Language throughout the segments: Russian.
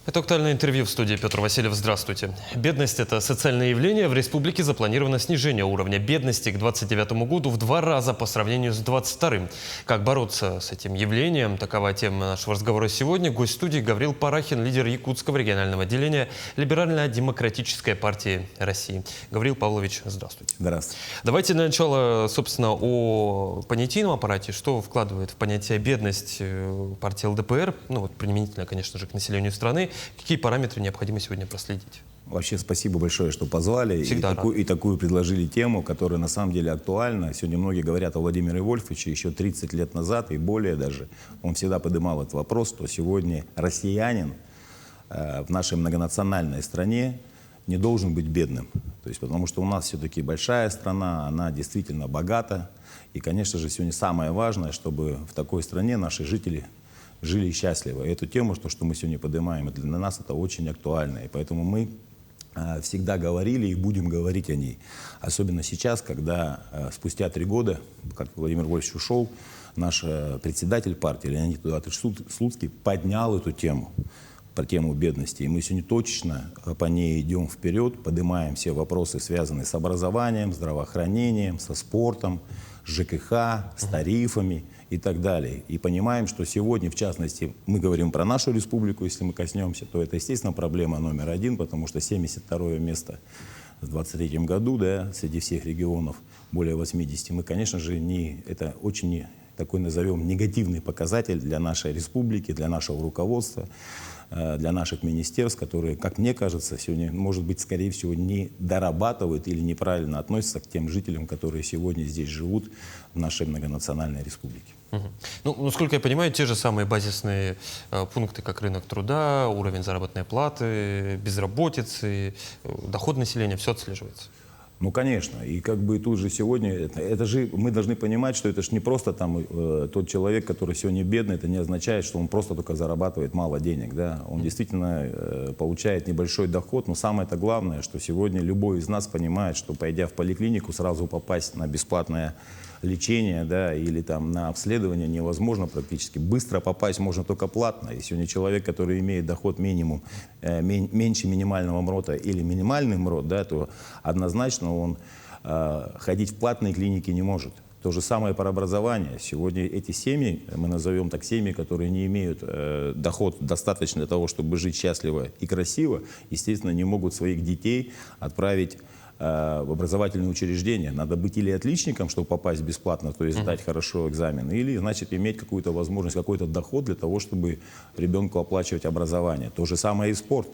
Это актуальное интервью в студии. Петр Васильев, здравствуйте. Бедность – это социальное явление. В республике запланировано снижение уровня бедности к 2029 году в 2 раза по сравнению с 2022. Как бороться с этим явлением? Такова тема нашего разговора сегодня. Гость студии Гаврил Парахин, лидер Якутского регионального отделения Либерально-демократической партии России. Гаврил Павлович, здравствуйте. Здравствуйте. Давайте для начала, собственно, о понятийном аппарате. Что вкладывает в понятие бедность партия ЛДПР? Ну вот применительно, конечно же, к населению страны. Какие параметры необходимо сегодня проследить? Вообще спасибо большое, что позвали и такую предложили тему, которая на самом деле актуальна. Сегодня многие говорят о Владимире Вольфовиче. Еще 30 лет назад и более даже он всегда поднимал этот вопрос, что сегодня россиянин в нашей многонациональной стране не должен быть бедным. То есть, потому что у нас все-таки большая страна, она действительно богата. И, конечно же, сегодня самое важное, чтобы в такой стране наши жители жили счастливо. И эту тему, что мы сегодня поднимаем, для нас это очень актуально. И поэтому мы всегда говорили и будем говорить о ней. Особенно сейчас, когда спустя 3 года, как Владимир Вольфович ушел, наш председатель партии Леонид Эдуардович Слуцкий поднял эту тему, про тему бедности. И мы сегодня точно по ней идем вперед, поднимаем все вопросы, связанные с образованием, здравоохранением, со спортом, с ЖКХ, с тарифами и так далее. И понимаем, что сегодня, в частности, мы говорим про нашу республику, если мы коснемся, то это, естественно, проблема номер 1, потому что 72-е место в 2023 году, да, среди всех регионов, более 80, мы, конечно же, это очень такой, назовем, негативный показатель для нашей республики, для нашего руководства, для наших министерств, которые, как мне кажется, сегодня, может быть, скорее всего, не дорабатывают или неправильно относятся к тем жителям, которые сегодня здесь живут в нашей многонациональной республике. Ну, насколько я понимаю, те же самые базисные пункты, как рынок труда, уровень заработной платы, безработицы, доход населения, все отслеживается. Ну, конечно. И как бы тут же сегодня, это же мы должны понимать, что это же не просто там тот человек, который сегодня бедный, это не означает, что он просто только зарабатывает мало денег, да. Он действительно получает небольшой доход, но самое-то главное, что сегодня любой из нас понимает, что, пойдя в поликлинику, сразу попасть на бесплатное лечение, да, или там на обследование невозможно практически. Быстро попасть можно только платно. И сегодня человек, который имеет доход минимум, меньше минимального МРОТа или минимальный МРОТ, да, то однозначно он ходить в платные клиники не может. То же самое про образование. Сегодня эти семьи, мы назовем так семьи, которые не имеют доход достаточно для того, чтобы жить счастливо и красиво, естественно, не могут своих детей отправить в образовательные учреждения. Надо быть или отличником, чтобы попасть бесплатно, то есть сдать хорошо экзамен, или, значит, иметь какую-то возможность, какой-то доход для того, чтобы ребенку оплачивать образование. То же самое и спорт.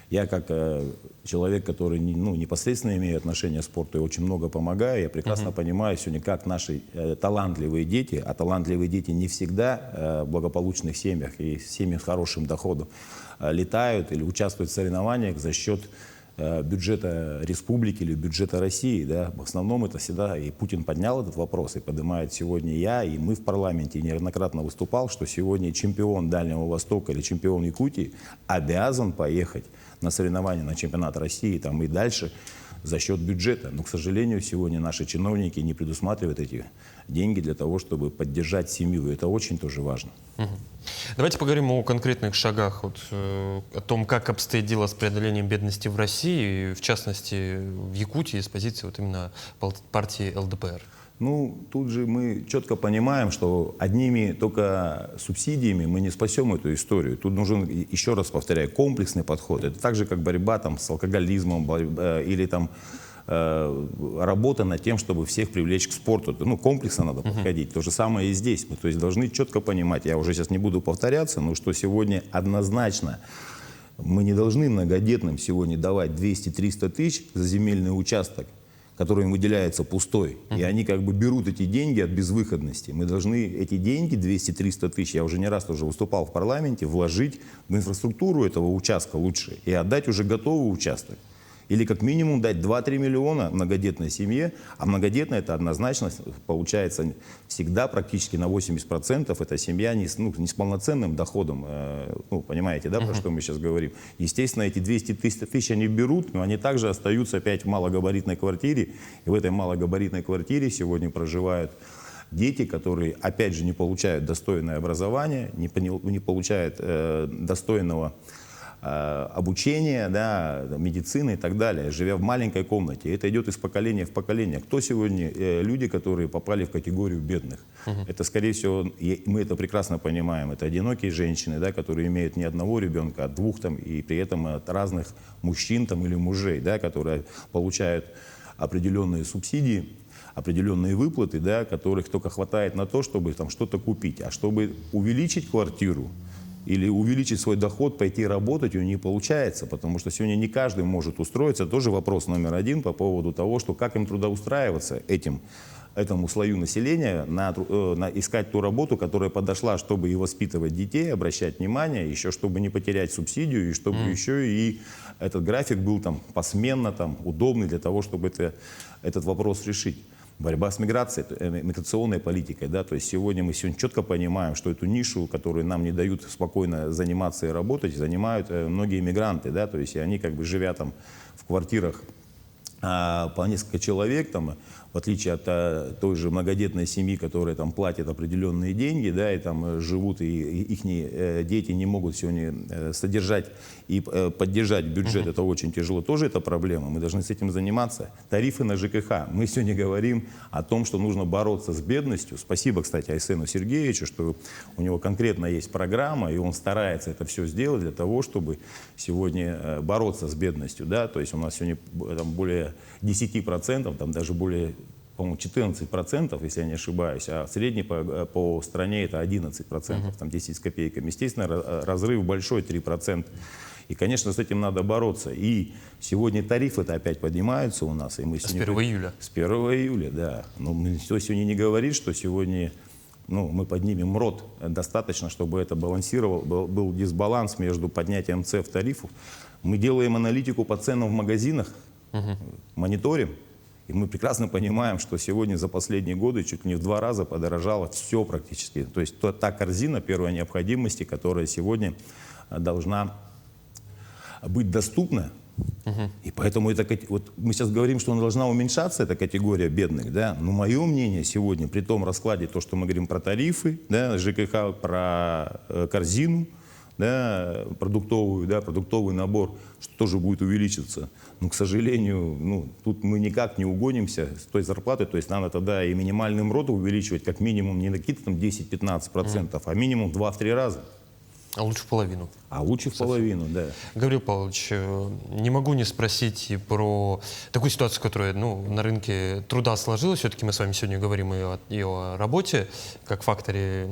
Я как человек, который непосредственно имеет отношение к спорту и очень много помогаю, я прекрасно понимаю сегодня, как наши талантливые дети, а талантливые дети не всегда в благополучных семьях и семьях с хорошим доходом, летают или участвуют в соревнованиях за счет бюджета республики или бюджета России, да, в основном это всегда, и Путин поднял этот вопрос, и поднимает сегодня я, и мы в парламенте неоднократно выступал, что сегодня чемпион Дальнего Востока или чемпион Якутии обязан поехать на соревнования, на чемпионат России там, и дальше за счет бюджета. Но, к сожалению, сегодня наши чиновники не предусматривают эти деньги для того, чтобы поддержать семью. И это очень тоже важно. Давайте поговорим о конкретных шагах, о том, как обстоит дело с преодолением бедности в России, в частности, в Якутии, с позиции именно партии ЛДПР. Ну, тут же мы четко понимаем, что одними только субсидиями мы не спасем эту историю. Тут нужен, еще раз повторяю, комплексный подход. Это так же, как борьба там, с алкоголизмом или там, работа над тем, чтобы всех привлечь к спорту. Ну, комплексно надо подходить. То же самое и здесь. Мы, то есть, должны четко понимать, я уже сейчас не буду повторяться, но что сегодня однозначно мы не должны многодетным сегодня давать 200-300 тысяч за земельный участок, который им выделяется пустой, и они как бы берут эти деньги от безвыходности. Мы должны эти деньги, 200-300 тысяч, я уже не раз тоже выступал в парламенте, вложить в инфраструктуру этого участка лучше и отдать уже готовый участок. Или как минимум дать 2-3 миллиона многодетной семье, а многодетная это однозначно получается всегда практически на 80% это семья не с полноценным доходом, ну, понимаете, да, про что мы сейчас говорим. Естественно, эти 200-300 тысяч они берут, но они также остаются опять в малогабаритной квартире, и в этой малогабаритной квартире сегодня проживают дети, которые, опять же, не получают достойное образование, не получают достойного обучения, да, медицины и так далее, живя в маленькой комнате. Это идет из поколения в поколение. Кто сегодня люди, которые попали в категорию бедных? Это, скорее всего, мы это прекрасно понимаем. Это одинокие женщины, да, которые имеют не одного ребенка, а двух там, и при этом от разных мужчин там, или мужей, да, которые получают определенные субсидии, определенные выплаты, да, которых только хватает на то, чтобы там что-то купить. А чтобы увеличить квартиру или увеличить свой доход, пойти работать, у нее не получается, потому что сегодня не каждый может устроиться. Тоже вопрос номер один по поводу того, что как им трудоустраиваться этому слою населения, искать ту работу, которая подошла, чтобы и воспитывать детей, обращать внимание, еще чтобы не потерять субсидию, и чтобы еще и этот график был там посменно, там, удобный для того, чтобы этот вопрос решить. Борьба с миграционной политикой, да, то есть мы сегодня четко понимаем, что эту нишу, которую нам не дают спокойно заниматься и работать, занимают многие мигранты, да, то есть и они как бы живя там в квартирах по несколько человек, там, в отличие от той же многодетной семьи, которая там платит определенные деньги, да, и там живут, и их дети не могут сегодня содержать и поддержать бюджет, это очень тяжело. Тоже это проблема, мы должны с этим заниматься. Тарифы на ЖКХ. Мы сегодня говорим о том, что нужно бороться с бедностью. Спасибо, кстати, Айсену Сергеевичу, что у него конкретно есть программа, и он старается это все сделать для того, чтобы сегодня бороться с бедностью. Да? То есть у нас сегодня там, более 10%, там даже более, по-моему, 14%, если я не ошибаюсь, а средний по стране это 11%, там 10 с копейками. Естественно, разрыв большой, 3%. И, конечно, с этим надо бороться. И сегодня тарифы-то опять поднимаются у нас. И мы с 1 июля? С 1 июля, да. Но никто сегодня не говорит, что сегодня мы поднимем РОТ достаточно, чтобы это балансировал, был дисбаланс между поднятием цен в тарифах. Мы делаем аналитику по ценам в магазинах, мониторим. И мы прекрасно понимаем, что сегодня за последние годы чуть ли не в 2 раза подорожало все практически. То есть та корзина первой необходимости, которая сегодня должна быть доступна. И поэтому вот мы сейчас говорим, что она должна уменьшаться, эта категория бедных. Да? Но мое мнение сегодня, при том раскладе, то, что мы говорим про тарифы, да, ЖКХ, про корзину, да, продуктовый набор, что тоже будет увеличиваться. Но, к сожалению, тут мы никак не угонимся с той зарплатой. То есть надо тогда и минимальным РОТ увеличивать как минимум не на какие-то там 10-15%, а минимум в 2-3 раза. А лучше в половину. А лучше в половину, да. Гаврил Павлович, не могу не спросить и про такую ситуацию, которая на рынке труда сложилась. Все-таки мы с вами сегодня говорим и о работе, как факторе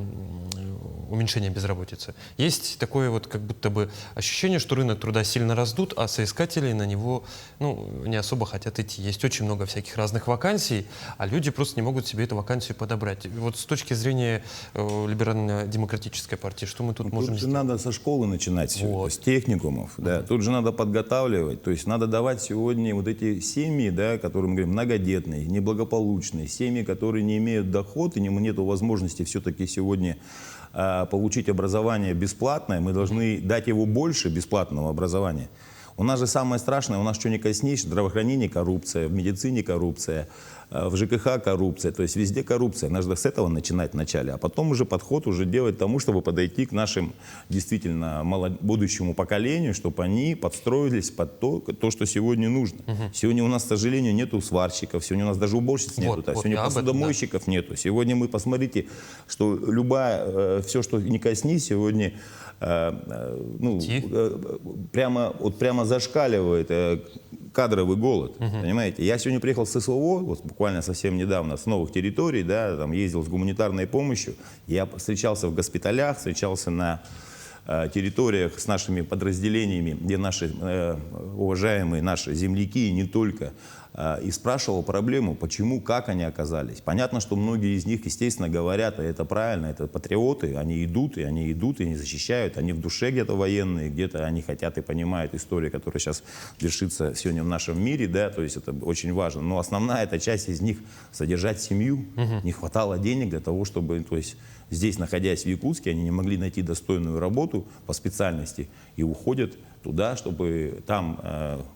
уменьшения безработицы. Есть такое вот как будто бы ощущение, что рынок труда сильно раздут, а соискатели на него не особо хотят идти. Есть очень много всяких разных вакансий, а люди просто не могут себе эту вакансию подобрать. Вот с точки зрения либерально-демократической партии, что мы тут можем сделать? Надо со школы начинать, Вот. с техникумов. Да. Тут же надо подготавливать. То есть надо давать сегодня вот эти семьи, да, которые мы говорим, многодетные, неблагополучные, семьи, которые не имеют доход и нет возможности все-таки сегодня получить образование бесплатное. Мы должны дать его больше бесплатного образования. У нас же самое страшное, у нас что ни коснись, в здравоохранении коррупция, в медицине коррупция, в ЖКХ коррупция, то есть везде коррупция. Надо с этого начинать вначале, а потом уже подход уже делать тому, чтобы подойти к нашим действительно будущему поколению, чтобы они подстроились под то, что сегодня нужно. Сегодня у нас, к сожалению, нету сварщиков, сегодня у нас даже уборщиц нету, сегодня посудомойщиков нету. Сегодня мы посмотрите, что все, что не коснись, сегодня прямо зашкаливает кадровый голод, понимаете? Я сегодня приехал с СВО, вот буквально совсем недавно, с новых территорий, да, там ездил с гуманитарной помощью, я встречался в госпиталях, встречался на территориях с нашими подразделениями, где наши уважаемые наши земляки и не только, и спрашивал проблему, почему, как они оказались. Понятно, что многие из них, естественно, говорят, и это правильно, это патриоты, они идут, и они защищают, они в душе где-то военные, где-то они хотят и понимают историю, которая сейчас вершится сегодня в нашем мире, да, то есть это очень важно. Но основная эта часть из них содержать семью, не хватало денег для того, чтобы, то есть здесь, находясь в Якутске, они не могли найти достойную работу по специальности и уходят туда, чтобы там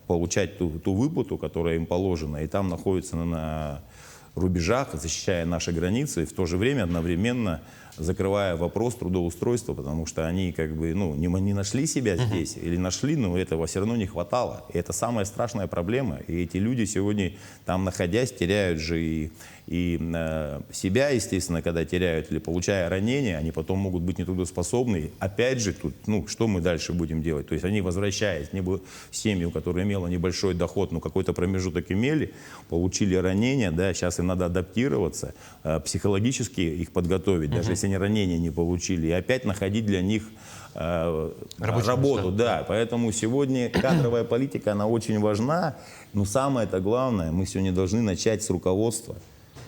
получать ту выплату, которая им положена, и там находятся на рубежах, защищая наши границы, и в то же время одновременно закрывая вопрос трудоустройства, потому что они как бы, ну, не нашли себя здесь, или нашли, но этого все равно не хватало. И это самая страшная проблема. И эти люди сегодня, там находясь, теряют же и себя, естественно, когда теряют или получая ранения, они потом могут быть нетрудоспособны. Опять же, тут, ну, что мы дальше будем делать? То есть они, возвращаясь в семью, которая имела небольшой доход, но какой-то промежуток имели, получили ранения, да, сейчас им надо адаптироваться, психологически их подготовить, даже если они ранения не получили, и опять находить для них работу. Да. Поэтому сегодня кадровая политика, она очень важна, но самое-то главное, мы сегодня должны начать с руководства.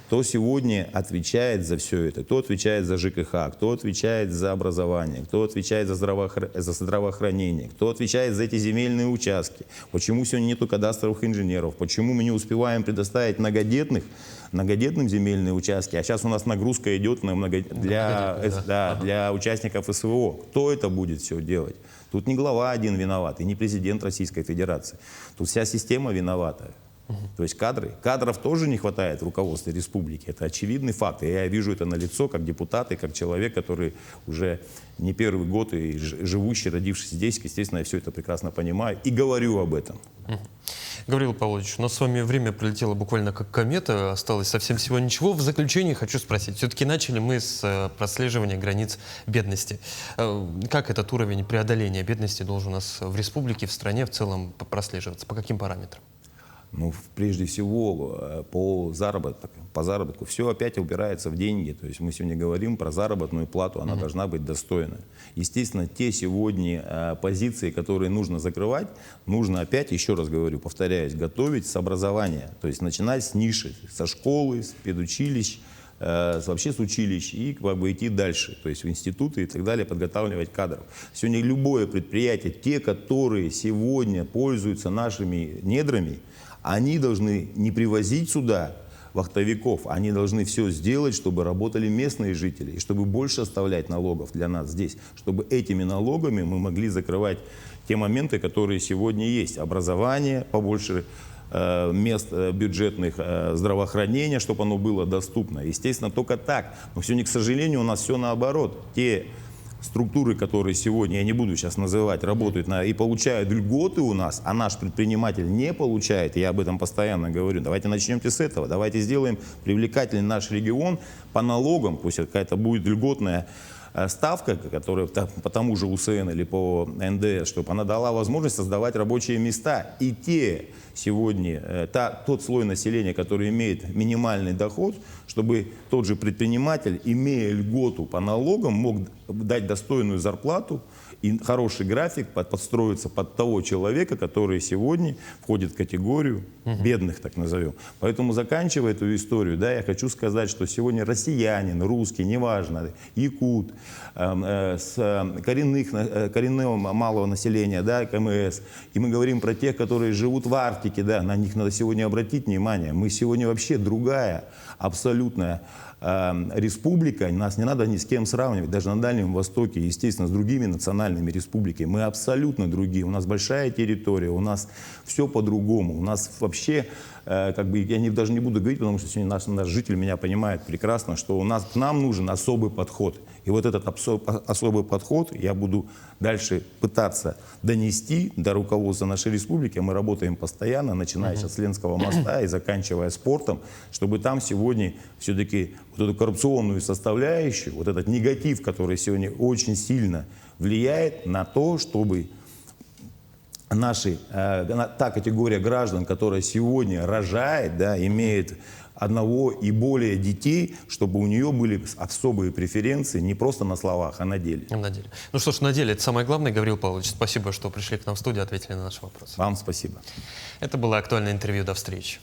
Кто сегодня отвечает за все это? Кто отвечает за ЖКХ? Кто отвечает за образование? Кто отвечает за здравоохранение? Кто отвечает за эти земельные участки? Почему сегодня нету кадастровых инженеров? Почему мы не успеваем предоставить многодетным земельные участки? А сейчас у нас нагрузка идет для участников СВО. Кто это будет все делать? Тут не глава один виноват, и не президент Российской Федерации. Тут вся система виновата. То есть кадров тоже не хватает в руководстве республики. Это очевидный факт. И я вижу это налицо как депутат и как человек, который уже не первый год и живущий, родившийся здесь, естественно, я все это прекрасно понимаю и говорю об этом. Гавриил Павлович, у нас с вами время пролетело буквально как комета, осталось совсем всего ничего. В заключение хочу спросить, все-таки начали мы с прослеживания границ бедности. Как этот уровень преодоления бедности должен у нас в республике, в стране в целом прослеживаться? По каким параметрам? Ну, прежде всего, по заработку. Все опять упирается в деньги. То есть мы сегодня говорим про заработную плату, она должна быть достойна. Естественно, те сегодня позиции, которые нужно закрывать, нужно опять, еще раз говорю, повторяюсь, готовить с образования. То есть начинать с ниши, со школы, с педучилищ, вообще с училищ и как бы идти дальше, то есть в институты и так далее, подготавливать кадров. Сегодня любое предприятие, те, которые сегодня пользуются нашими недрами, они должны не привозить сюда вахтовиков, они должны все сделать, чтобы работали местные жители, и чтобы больше оставлять налогов для нас здесь, чтобы этими налогами мы могли закрывать те моменты, которые сегодня есть. Образование, побольше мест бюджетных, здравоохранения, чтобы оно было доступно. Естественно, только так. Но сегодня, к сожалению, у нас все наоборот. Те структуры, которые сегодня, я не буду сейчас называть, работают и получают льготы у нас, а наш предприниматель не получает, и я об этом постоянно говорю, давайте начнемте с этого, давайте сделаем привлекательный наш регион по налогам, пусть какая-то будет льготная ставка, которая по тому же УСН или по НДС, чтобы она дала возможность создавать рабочие места. И те сегодня, тот слой населения, который имеет минимальный доход, чтобы тот же предприниматель, имея льготу по налогам, мог дать достойную зарплату и хороший график, подстроиться под того человека, который сегодня входит в категорию бедных, так назовем. Поэтому, заканчивая эту историю, да, я хочу сказать, что сегодня россиянин, русский, неважно, якут, с коренного малого населения, да, КМС, и мы говорим про тех, которые живут в Арктике, да, на них надо сегодня обратить внимание. Мы сегодня вообще другая, абсолютная республика, нас не надо ни с кем сравнивать, даже на Дальнем Востоке, естественно, с другими национальными республиками. Мы абсолютно другие, у нас большая территория, у нас все по-другому, у нас вообще, как бы, я даже не буду говорить, потому что сегодня наш житель меня понимает прекрасно, что к нам нужен особый подход. И вот этот особый подход я буду дальше пытаться донести до руководства нашей республики. Мы работаем постоянно, начиная с Ленского моста и заканчивая спортом, чтобы там сегодня все-таки вот эту коррупционную составляющую, вот этот негатив, который сегодня очень сильно влияет на то, чтобы та категория граждан, которая сегодня рожает, да, имеет одного и более детей, чтобы у нее были особые преференции не просто на словах, а на деле. На деле. Ну что ж, на деле это самое главное. Гавриил Павлович, спасибо, что пришли к нам в студию, ответили на наши вопросы. Вам спасибо. Это было актуальное интервью. До встречи.